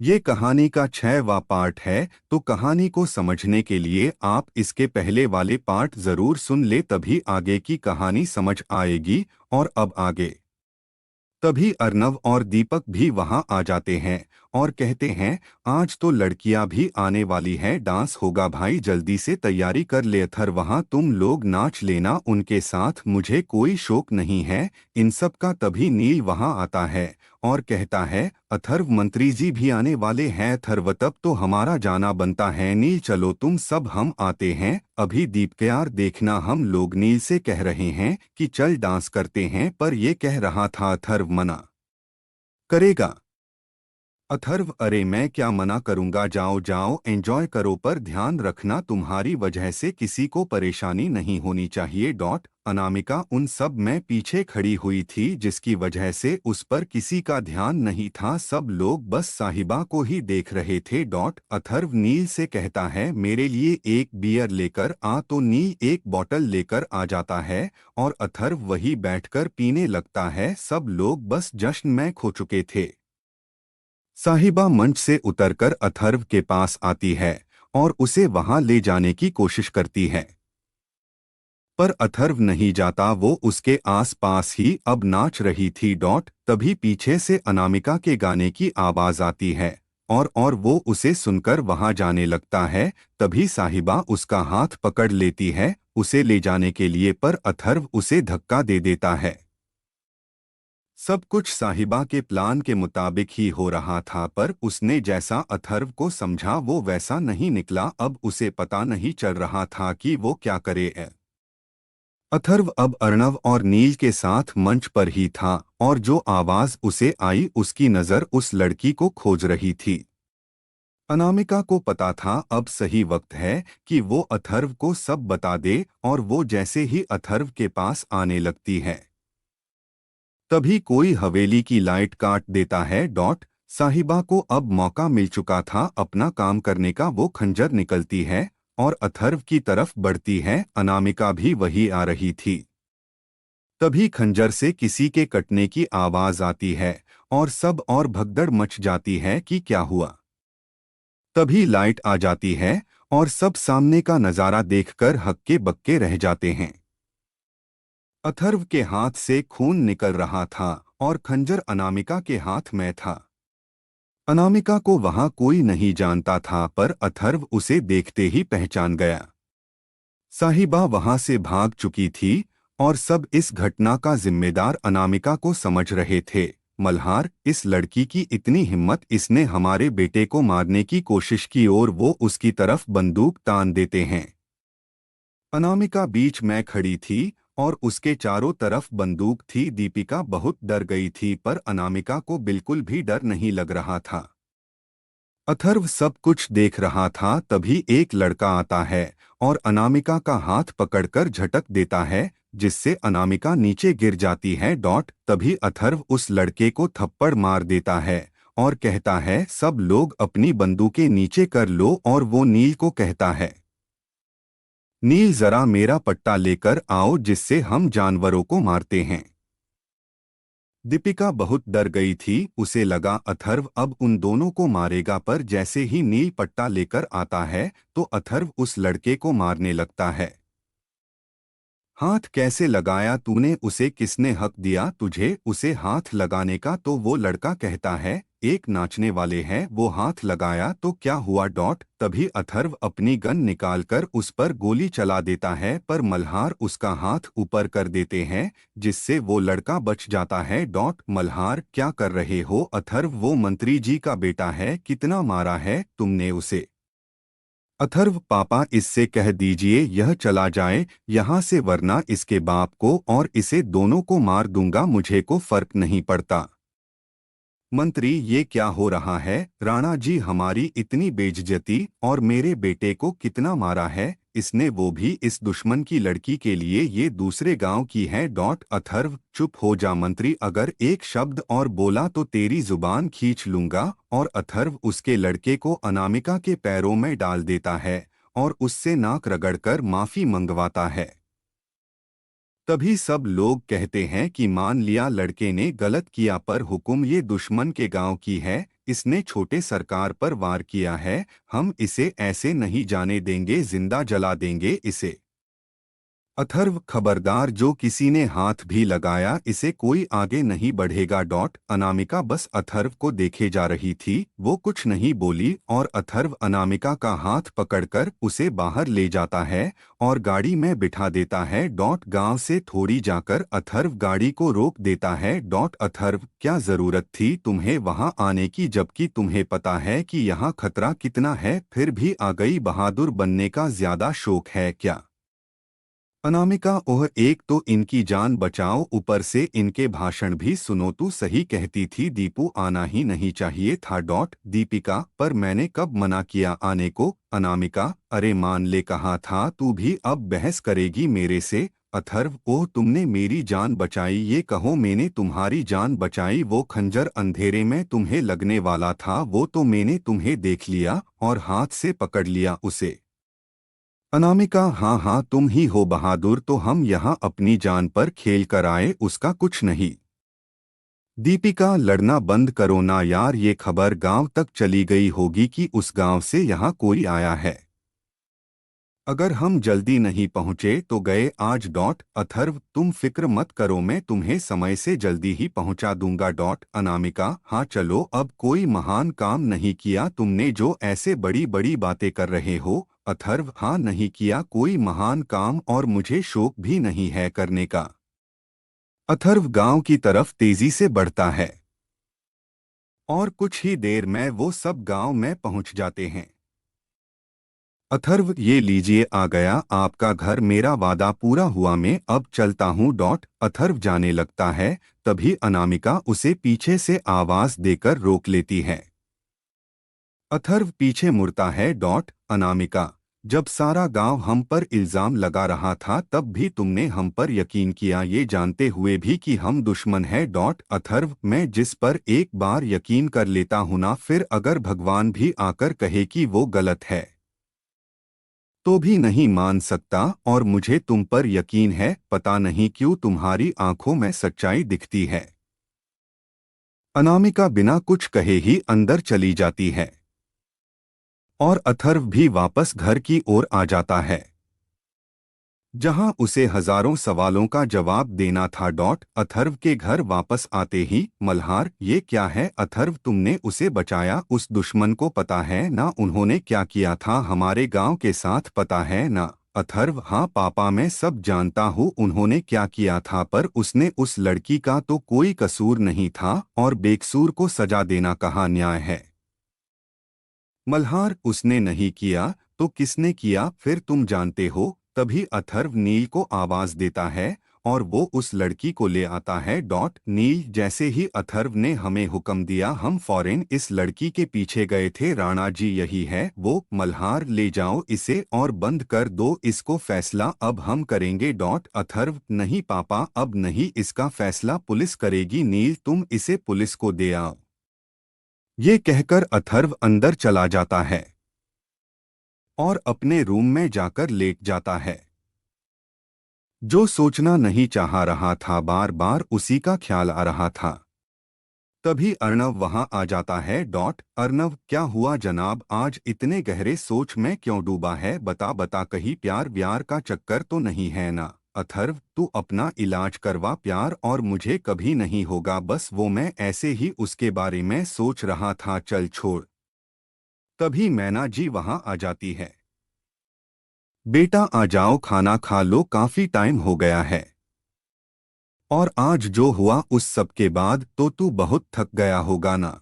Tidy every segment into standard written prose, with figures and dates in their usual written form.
ये कहानी का 6वां पार्ट है, तो कहानी को समझने के लिए आप इसके पहले वाले पार्ट जरूर सुन ले, तभी आगे की कहानी समझ आएगी। और अब आगे। तभी अर्नव और दीपक भी वहां आ जाते हैं और कहते हैं, आज तो लड़कियां भी आने वाली हैं, डांस होगा भाई, जल्दी से तैयारी कर ले अथर, वहां तुम लोग नाच लेना उनके साथ, मुझे कोई शौक नहीं है इन सब का। तभी नील वहां आता है और कहता है, अथर्व मंत्री जी भी आने वाले हैं अथर्व, तब तो हमारा जाना बनता है। नील चलो तुम सब, हम आते हैं अभी। दीपक यार देखना, हम लोग नील से कह रहे हैं कि चल डांस करते हैं, पर ये कह रहा था अथर्व मना करेगा। अथर्व अरे मैं क्या मना करूंगा, जाओ जाओ एंजॉय करो, पर ध्यान रखना तुम्हारी वजह से किसी को परेशानी नहीं होनी चाहिए। अनामिका उन सब में पीछे खड़ी हुई थी जिसकी वजह से उस पर किसी का ध्यान नहीं था, सब लोग बस साहिबा को ही देख रहे थे। अथर्व नील से कहता है, मेरे लिए एक बियर लेकर आ, तो नील एक बोतल लेकर आ जाता है और अथर्व वही बैठकर पीने लगता है। सब लोग बस जश्न में खो चुके थे। साहिबा मंच से उतरकर अथर्व के पास आती है और उसे वहां ले जाने की कोशिश करती है, पर अथर्व नहीं जाता, वो उसके आस-पास ही अब नाच रही थी। तभी पीछे से अनामिका के गाने की आवाज आती है और वो उसे सुनकर वहां जाने लगता है। तभी साहिबा उसका हाथ पकड़ लेती है उसे ले जाने के लिए, पर अथर्व उसे धक्का दे देता है। सब कुछ साहिबा के प्लान के मुताबिक ही हो रहा था, पर उसने जैसा अथर्व को समझा वो वैसा नहीं निकला। अब उसे पता नहीं चल रहा था कि वो क्या करे। अथर्व अब अर्णव और नील के साथ मंच पर ही था और जो आवाज उसे आई उसकी नजर उस लड़की को खोज रही थी। अनामिका को पता था अब सही वक्त है कि वो अथर्व को सब बता दे, और वो जैसे ही अथर्व के पास आने लगती है तभी कोई हवेली की लाइट काट देता है। साहिबा को अब मौका मिल चुका था अपना काम करने का, वो खंजर निकलती है और अथर्व की तरफ बढ़ती है। अनामिका भी वही आ रही थी। तभी खंजर से किसी के कटने की आवाज आती है और सब और भगदड़ मच जाती है कि क्या हुआ। तभी लाइट आ जाती है और सब सामने का नजारा देखकर हक्के बक्के रह जाते हैं। अथर्व के हाथ से खून निकल रहा था और खंजर अनामिका के हाथ में था। अनामिका को वहां कोई नहीं जानता था, पर अथर्व उसे देखते ही पहचान गया। साहिबा वहां से भाग चुकी थी और सब इस घटना का जिम्मेदार अनामिका को समझ रहे थे। मल्हार, इस लड़की की इतनी हिम्मत, इसने हमारे बेटे को मारने की कोशिश की और वो उसकी तरफ बंदूक तान देते हैं। अनामिका बीच में खड़ी थी और उसके चारों तरफ बंदूक थी। दीपिका बहुत डर गई थी, पर अनामिका को बिल्कुल भी डर नहीं लग रहा था। अथर्व सब कुछ देख रहा था। तभी एक लड़का आता है और अनामिका का हाथ पकड़कर झटक देता है, जिससे अनामिका नीचे गिर जाती है। तभी अथर्व उस लड़के को थप्पड़ मार देता है और कहता है, सब लोग अपनी बंदूकें नीचे कर लो, और वो नील को कहता है, नील जरा मेरा पट्टा लेकर आओ जिससे हम जानवरों को मारते हैं। दीपिका बहुत डर गई थी, उसे लगा अथर्व अब उन दोनों को मारेगा, पर जैसे ही नील पट्टा लेकर आता है तो अथर्व उस लड़के को मारने लगता है। हाथ कैसे लगाया तूने उसे, किसने हक दिया तुझे उसे हाथ लगाने का? तो वो लड़का कहता है, एक नाचने वाले हैं वो हाथ लगाया तो क्या हुआ। तभी अथर्व अपनी गन निकालकर उस पर गोली चला देता है, पर मल्हार उसका हाथ ऊपर कर देते हैं जिससे वो लड़का बच जाता है। मल्हार क्या कर रहे हो अथर्व, वो मंत्री जी का बेटा है, कितना मारा है तुमने उसे? अथर्व पापा, इससे कह दीजिए यह चला जाए यहाँ से, वरना इसके बाप को और इसे दोनों को मार दूंगा, मुझे को फर्क नहीं पड़ता। मंत्री, ये क्या हो रहा है? राणा जी हमारी इतनी बेइज्जती, और मेरे बेटे को कितना मारा है इसने, वो भी इस दुश्मन की लड़की के लिए, ये दूसरे गांव की है। अथर्व चुप हो जा मंत्री, अगर एक शब्द और बोला तो तेरी जुबान खींच लूंगा। और अथर्व उसके लड़के को अनामिका के पैरों में डाल देता है और उससे नाक रगड़कर माफी मंगवाता है। तभी सब लोग कहते हैं कि मान लिया लड़के ने गलत किया, पर हुक्म ये दुश्मन के गांव की है, इसने छोटे सरकार पर वार किया है, हम इसे ऐसे नहीं जाने देंगे, जिंदा जला देंगे इसे। अथर्व खबरदार, जो किसी ने हाथ भी लगाया इसे कोई आगे नहीं बढ़ेगा। अनामिका बस अथर्व को देखे जा रही थी, वो कुछ नहीं बोली और अथर्व अनामिका का हाथ पकड़कर उसे बाहर ले जाता है और गाड़ी में बिठा देता है। गांव से थोड़ी जाकर अथर्व गाड़ी को रोक देता है। अथर्व, क्या जरूरत थी तुम्हें वहां आने की, जबकि तुम्हें पता है कि यहाँ खतरा कितना है, फिर भी आ गई। बहादुर बनने का ज्यादा शौक है क्या? अनामिका, ओह, एक तो इनकी जान बचाओ, ऊपर से इनके भाषण भी सुनो। तू सही कहती थी, दीपू आना ही नहीं चाहिए था। दीपिका, पर मैंने कब मना किया आने को? अनामिका, अरे मान ले कहा था, तू भी अब बहस करेगी मेरे से? अथर्व, ओह तुमने मेरी जान बचाई, ये कहो मैंने तुम्हारी जान बचाई। वो खंजर अंधेरे में तुम्हें लगने वाला था, वो तो मैंने तुम्हें देख लिया और हाथ से पकड़ लिया उसे। अनामिका, हाँ हाँ तुम ही हो बहादुर, तो हम यहाँ अपनी जान पर खेल कर आए, उसका कुछ नहीं। दीपिका, लड़ना बंद करो ना यार, ये खबर गांव तक चली गई होगी कि उस गांव से यहाँ कोई आया है। अगर हम जल्दी नहीं पहुँचे तो गए आज। अथर्व, तुम फिक्र मत करो, मैं तुम्हें समय से जल्दी ही पहुँचा दूंगा। अनामिका, हाँ चलो, अब कोई महान काम नहीं किया तुमने जो ऐसे बड़ी बड़ी बातें कर रहे हो। अथर्व, हाँ नहीं किया कोई महान काम और मुझे शौक भी नहीं है करने का। अथर्व गांव की तरफ तेजी से बढ़ता है और कुछ ही देर में वो सब गांव में पहुंच जाते हैं। अथर्व, ये लीजिए आ गया आपका घर, मेरा वादा पूरा हुआ, मैं अब चलता हूँ। अथर्व जाने लगता है, तभी अनामिका उसे पीछे से आवाज देकर रोक लेती है। अथर्व पीछे मुड़ता है। अनामिका, जब सारा गांव हम पर इल्जाम लगा रहा था तब भी तुमने हम पर यकीन किया, ये जानते हुए भी कि हम दुश्मन हैं। अथर्व, मैं जिस पर एक बार यकीन कर लेता हूं ना, फिर अगर भगवान भी आकर कहे कि वो गलत है तो भी नहीं मान सकता, और मुझे तुम पर यकीन है, पता नहीं क्यों तुम्हारी आंखों में सच्चाई दिखती है। अनामिका बिना कुछ कहे ही अंदर चली जाती है और अथर्व भी वापस घर की ओर आ जाता है जहां उसे हजारों सवालों का जवाब देना था। अथर्व के घर वापस आते ही, मल्हार, ये क्या है? अथर्व, तुमने उसे बचाया, उस दुश्मन को पता है ना उन्होंने क्या किया था हमारे गांव के साथ, पता है ना? अथर्व, हाँ पापा, मैं सब जानता हूँ उन्होंने क्या किया था, पर उसने उस लड़की का तो कोई कसूर नहीं था और बेकसूर को सजा देना कहाँ न्याय है? मल्हार, उसने नहीं किया तो किसने किया फिर तुम जानते हो? तभी अथर्व नील को आवाज देता है और वो उस लड़की को ले आता है। नील, जैसे ही अथर्व ने हमें हुक्म दिया हम फौरन इस लड़की के पीछे गए थे, राणा जी यही है वो। मल्हार, ले जाओ इसे और बंद कर दो इसको, फैसला अब हम करेंगे। अथर्व, नहीं पापा, अब नहीं, इसका फैसला पुलिस करेगी। नील, तुम इसे पुलिस को दे आओ। ये कहकर अथर्व अंदर चला जाता है और अपने रूम में जाकर लेट जाता है। जो सोचना नहीं चाह रहा था, बार बार उसी का ख्याल आ रहा था। तभी अर्णव वहां आ जाता है। अर्णव, क्या हुआ जनाब, आज इतने गहरे सोच में क्यों डूबा है? बता बता, कहीं प्यार व्यार का चक्कर तो नहीं है ना? अथर्व, तू अपना इलाज करवा, प्यार और मुझे कभी नहीं होगा, बस वो मैं ऐसे ही उसके बारे में सोच रहा था, चल छोड़। तभी मैना जी वहां आ जाती है। बेटा आ जाओ, खाना खा लो, काफी टाइम हो गया है। और आज जो हुआ उस सब के बाद तो तू बहुत थक गया होगा ना?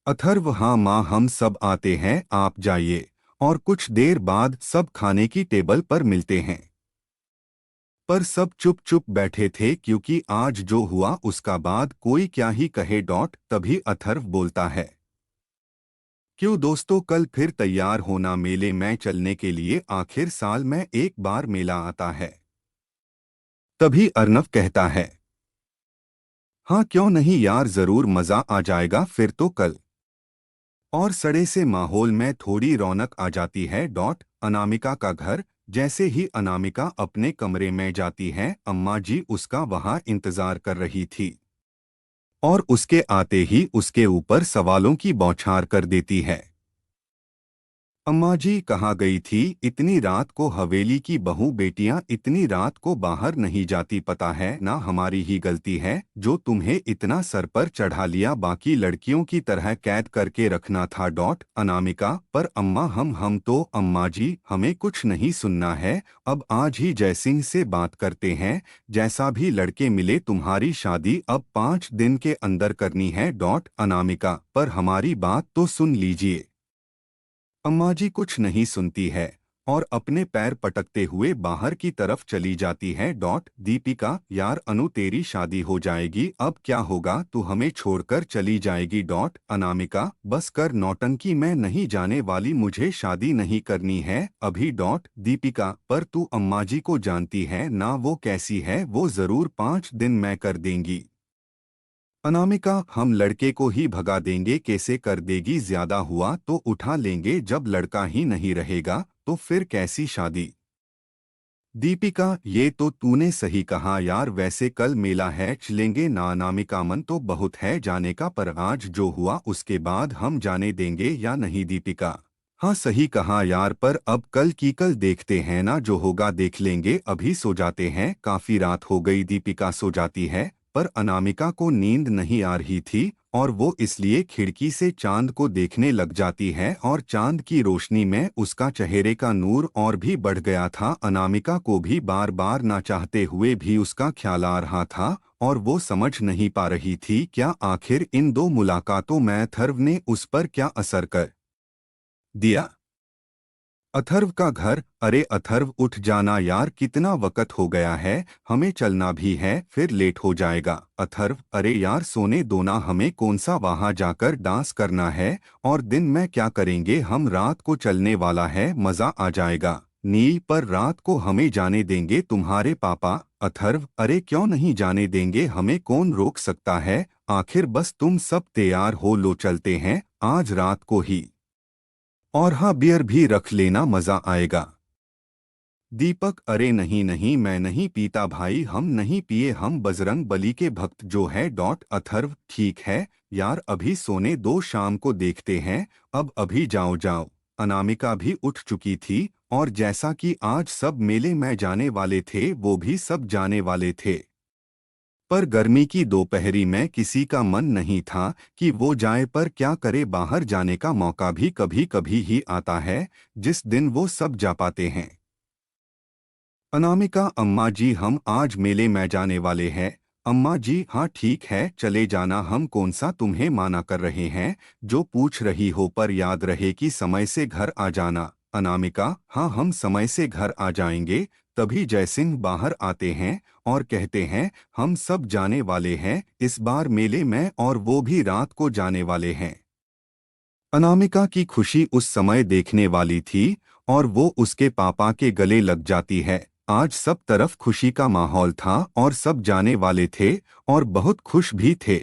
अथर्व, हाँ माँ, हम सब आते हैं, आप जाइए। और कुछ देर बाद सब खाने की टेबल पर मिलते हैं, पर सब चुप चुप बैठे थे क्योंकि आज जो हुआ उसका बाद कोई क्या ही कहे। तभी अथर्व बोलता है, क्यों दोस्तों, कल फिर तैयार होना मेले में चलने के लिए, आखिर साल में एक बार मेला आता है। तभी अर्णव कहता है, हाँ क्यों नहीं यार, जरूर मजा आ जाएगा फिर तो कल। और सड़े से माहौल में थोड़ी रौनक आ जाती है। अनामिका का घर, जैसे ही अनामिका अपने कमरे में जाती है, अम्मा जी उसका वहां इंतजार कर रही थी। और उसके आते ही उसके ऊपर सवालों की बौछार कर देती है। अम्मा जी कहाँ गई थी इतनी रात को? हवेली की बहू बेटियां इतनी रात को बाहर नहीं जाती, पता है ना हमारी ही गलती है जो तुम्हें इतना सर पर चढ़ा लिया, बाकी लड़कियों की तरह कैद करके रखना था। अनामिका, पर अम्मा हम तो अम्मा जी हमें कुछ नहीं सुनना है, अब आज ही जयसिंह से बात करते हैं, जैसा भी लड़के मिले तुम्हारी शादी अब 5 दिन के अंदर करनी है। अनामिका, पर हमारी बात तो सुन लीजिए। अम्मा जी कुछ नहीं सुनती है और अपने पैर पटकते हुए बाहर की तरफ चली जाती है। दीपिका, यार अनु तेरी शादी हो जाएगी, अब क्या होगा, तू हमें छोड़कर चली जाएगी। अनामिका, बस कर नौटंकी, मैं नहीं जाने वाली, मुझे शादी नहीं करनी है अभी। दीपिका, पर तू अम्मा जी को जानती है ना, वो कैसी है, वो जरूर 5 दिन में कर देंगी। अनामिका, हम लड़के को ही भगा देंगे, कैसे कर देगी, ज्यादा हुआ तो उठा लेंगे, जब लड़का ही नहीं रहेगा तो फिर कैसी शादी। दीपिका, ये तो तूने सही कहा यार, वैसे कल मेला है, चलेंगे ना। अनामिका, मन तो बहुत है जाने का, पर आज जो हुआ उसके बाद हम जाने देंगे या नहीं। दीपिका, हाँ सही कहा यार, पर अब कल की कल देखते हैं ना, जो होगा देख लेंगे, अभी सो जाते हैं, काफी रात हो गई। दीपिका सो जाती है, पर अनामिका को नींद नहीं आ रही थी और वो इसलिए खिड़की से चांद को देखने लग जाती है और चांद की रोशनी में उसका चेहरे का नूर और भी बढ़ गया था। अनामिका को भी बार बार ना चाहते हुए भी उसका ख्याल आ रहा था और वो समझ नहीं पा रही थी क्या आखिर इन दो मुलाकातों में अथर्व ने उस पर क्या असर कर दिया। अथर्व का घर, अरे अथर्व उठ जाना यार, कितना वक्त हो गया है, हमें चलना भी है, फिर लेट हो जाएगा। अथर्व, अरे यार सोने दो ना, हमें कौन सा वहां जाकर डांस करना है, और दिन में क्या करेंगे हम, रात को चलने वाला है, मजा आ जाएगा। नील, पर रात को हमें जाने देंगे तुम्हारे पापा। अथर्व, अरे क्यों नहीं जाने देंगे, हमें कौन रोक सकता है, आखिर बस तुम सब तैयार हो लो, चलते हैं आज रात को ही, और हाँ बियर भी रख लेना, मजा आएगा। दीपक, अरे नहीं नहीं, मैं नहीं पीता भाई, हम नहीं पिए, हम बजरंग बली के भक्त जो है। अथर्व, ठीक है यार, अभी सोने दो, शाम को देखते हैं, अब अभी जाओ जाओ। अनामिका भी उठ चुकी थी और जैसा कि आज सब मेले में जाने वाले थे वो भी सब जाने वाले थे, पर गर्मी की दोपहरी में किसी का मन नहीं था कि वो जाए, पर क्या करे, बाहर जाने का मौका भी कभी कभी ही आता है जिस दिन वो सब जा पाते हैं। अनामिका, अम्मा जी हम आज मेले में जाने वाले हैं। अम्मा जी, हाँ ठीक है चले जाना, हम कौन सा तुम्हें माना कर रहे हैं, जो पूछ रही हो, पर याद रहे कि समय से घर आ जाना। अनामिका, हाँ हम समय से घर आ जाएंगे। तभी जयसिंह बाहर आते हैं और कहते हैं हम सब जाने वाले हैं इस बार मेले में, और वो भी रात को जाने वाले हैं। अनामिका की खुशी उस समय देखने वाली थी और वो उसके पापा के गले लग जाती है। आज सब तरफ खुशी का माहौल था और सब जाने वाले थे और बहुत खुश भी थे।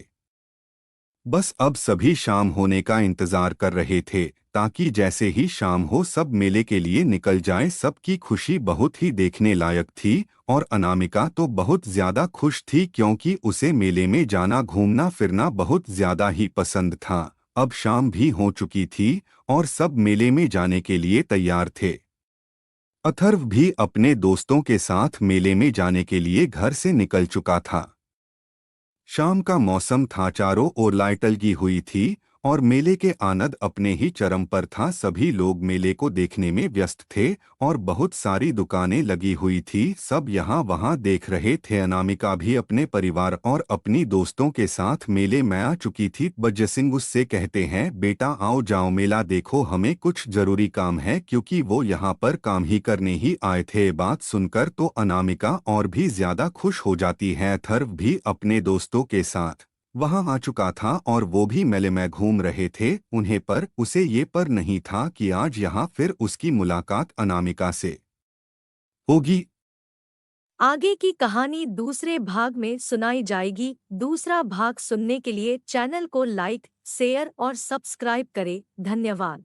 बस अब सभी शाम होने का इंतजार कर रहे थे ताकि जैसे ही शाम हो सब मेले के लिए निकल जाए। सबकी खुशी बहुत ही देखने लायक थी और अनामिका तो बहुत ज्यादा खुश थी क्योंकि उसे मेले में जाना, घूमना फिरना बहुत ज्यादा ही पसंद था। अब शाम भी हो चुकी थी और सब मेले में जाने के लिए तैयार थे। अथर्व भी अपने दोस्तों के साथ मेले में जाने के लिए घर से निकल चुका था। शाम का मौसम था, चारों ओर लाइट लगी हुई थी और मेले के आनंद अपने ही चरम पर था। सभी लोग मेले को देखने में व्यस्त थे और बहुत सारी दुकानें लगी हुई थी, सब यहाँ वहाँ देख रहे थे। अनामिका भी अपने परिवार और अपनी दोस्तों के साथ मेले में आ चुकी थी। बजसिंह उससे कहते हैं बेटा आओ जाओ मेला देखो, हमें कुछ जरूरी काम है, क्योंकि वो यहाँ पर काम ही करने ही आए थे। बात सुनकर तो अनामिका और भी ज्यादा खुश हो जाती है। अथर्व भी अपने दोस्तों के साथ वहां आ चुका था और वो भी मेले में घूम रहे थे। उन्हें पर उसे ये पर नहीं था कि आज यहाँ फिर उसकी मुलाकात अनामिका से होगी। आगे की कहानी दूसरे भाग में सुनाई जाएगी। दूसरा भाग सुनने के लिए चैनल को लाइक, शेयर और सब्सक्राइब करें। धन्यवाद।